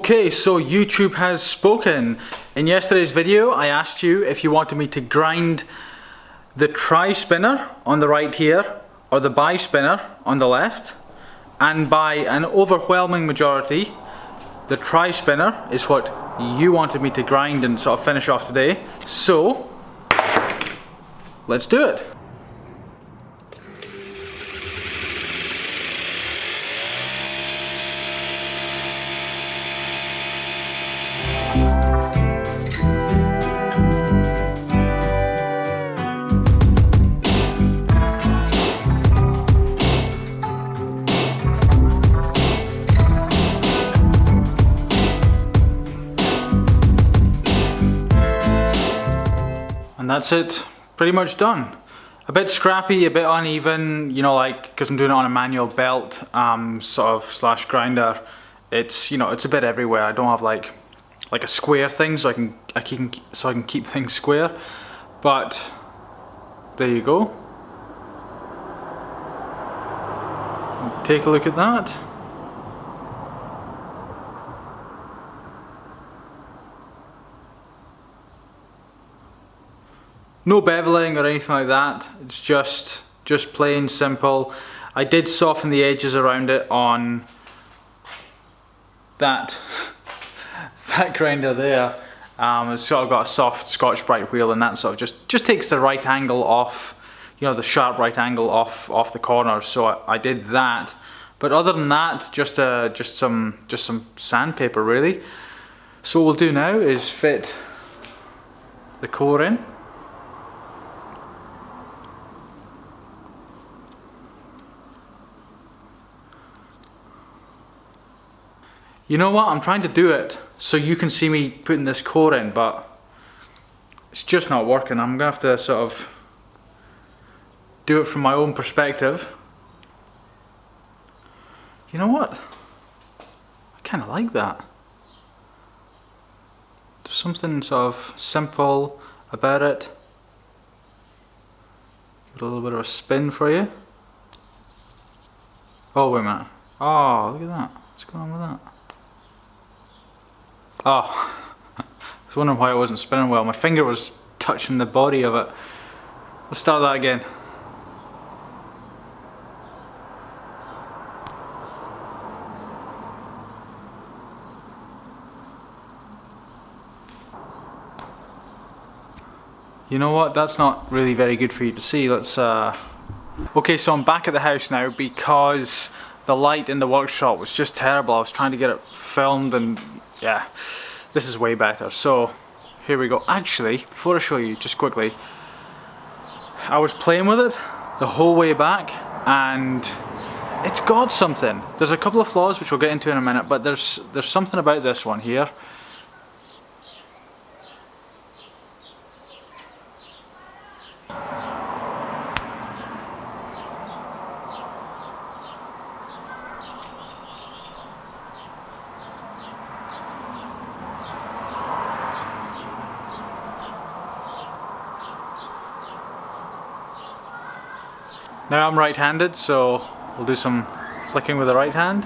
Okay, so YouTube has spoken. In yesterday's video, I asked you if you wanted me to grind the try spinner on the right here, or the buy spinner on the left. And by an overwhelming majority, the try spinner is what you wanted me to grind and sort of finish off today. So, let's do it. And that's it, pretty much done. A bit scrappy, a bit uneven, you know, like, because I'm doing it on a manual belt, sort of slash grinder. It's, you know, it's a bit everywhere. I don't have like a square thing, so I can keep things square. But there you go. Take a look at that. No beveling or anything like that. It's just plain simple. I did soften the edges around it on that grinder there. It's sort of got a soft Scotch-Brite wheel, and that sort of just takes the right angle off, you know, the sharp right angle off the corners. So I did that. But other than that, just some sandpaper really. So what we'll do now is fit the core in. You know what, I'm trying to do it so you can see me putting this core in, but it's just not working. I'm gonna have to sort of do it from my own perspective. You know what? I kinda like that. There's something sort of simple about it. Give it a little bit of a spin for you. Oh, wait a minute. Oh, look at that. What's going on with that? Oh, I was wondering why it wasn't spinning well. My finger was touching the body of it. Let's start that again. You know what? That's not really very good for you to see. Let's Okay, so I'm back at the house now because the light in the workshop was just terrible. I was trying to get it filmed and yeah, this is way better. So here we go. Actually, before I show you, just quickly, I was playing with it the whole way back and it's got something. There's a couple of flaws which we'll get into in a minute, but there's something about this one here. Now I'm right-handed, so we'll do some flicking with the right hand.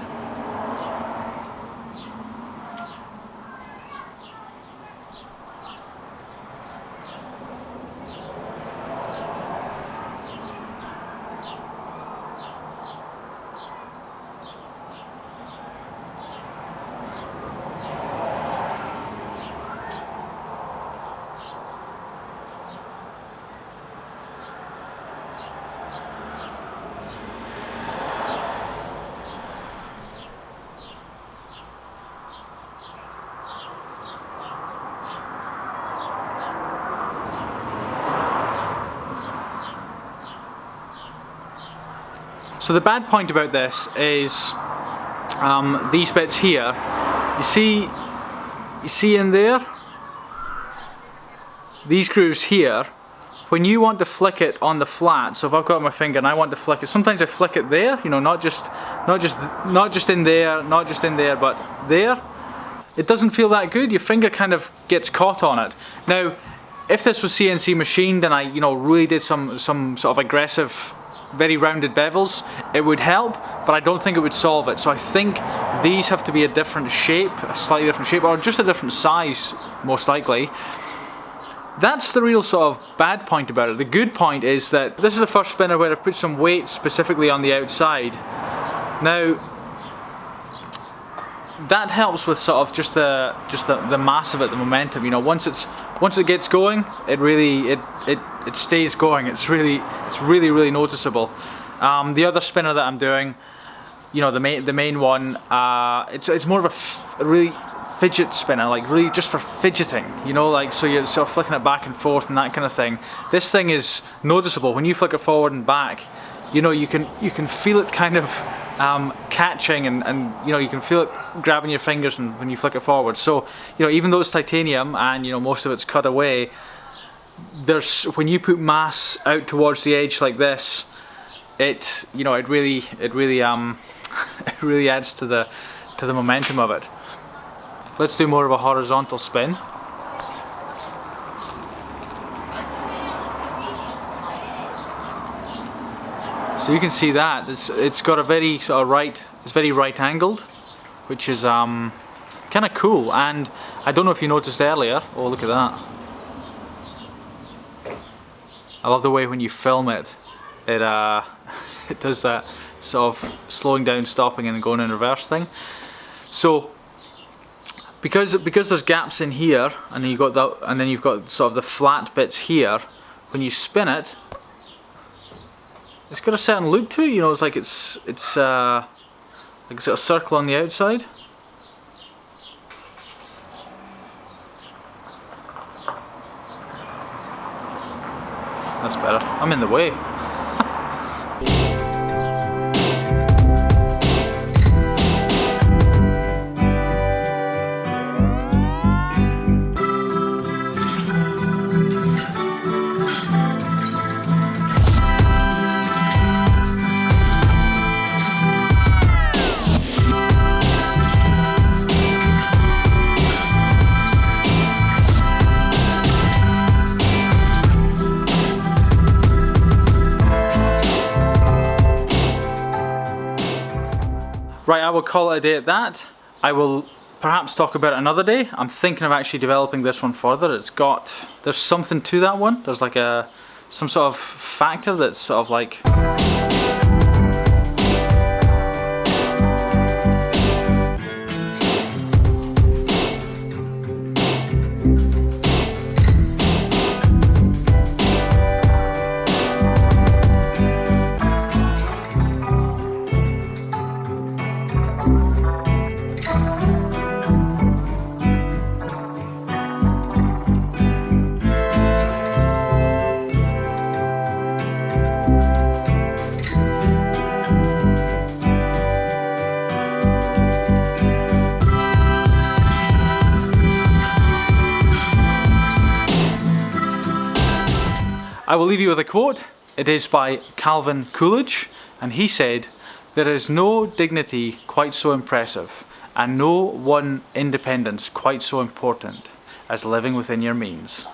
So the bad point about this is these bits here. You see in there, these grooves here. When you want to flick it on the flat, so if I've got my finger and I want to flick it, sometimes I flick it there. You know, not just in there, but there. It doesn't feel that good. Your finger kind of gets caught on it. Now, if this was CNC machined and I, you know, really did some sort of aggressive very rounded bevels, it would help, but I don't think it would solve it. So I think these have to be a different shape, a slightly different shape, or just a different size, most likely. That's the real sort of bad point about it. The good point is that this is the first spinner where I've put some weight specifically on the outside. Now, that helps with sort of just the mass of it, the momentum. You know, once it gets going, it stays going. It's really noticeable. The other spinner that I'm doing, you know, the main one, it's more of a really fidget spinner, like really just for fidgeting, you know, like so you're sort of flicking it back and forth and that kind of thing. This thing is noticeable when you flick it forward and back. You know, you can feel it kind of catching and you know, you can feel it grabbing your fingers and when you flick it forward. So you know, even though it's titanium and you know most of it's cut away, there's when you put mass out towards the edge like this, it really it really adds to the momentum of it. Let's do more of a horizontal spin. So you can see that it's got a very sort of it's very right angled, which is kind of cool. And I don't know if you noticed earlier. Oh, look at that! I love the way when you film it, it it does that sort of slowing down, stopping, and going in reverse thing. So because there's gaps in here, and then you've got sort of the flat bits here. When you spin it, it's got a certain look to it. You know, it's like it's like a sort of circle on the outside. That's better. I'm in the way. Right, I will call it a day at that. I will perhaps talk about it another day. I'm thinking of actually developing this one further. There's something to that one. There's like some sort of factor that's sort of like... I will leave you with a quote. It is by Calvin Coolidge, and he said, "There is no dignity quite so impressive, and no one independence quite so important as living within your means."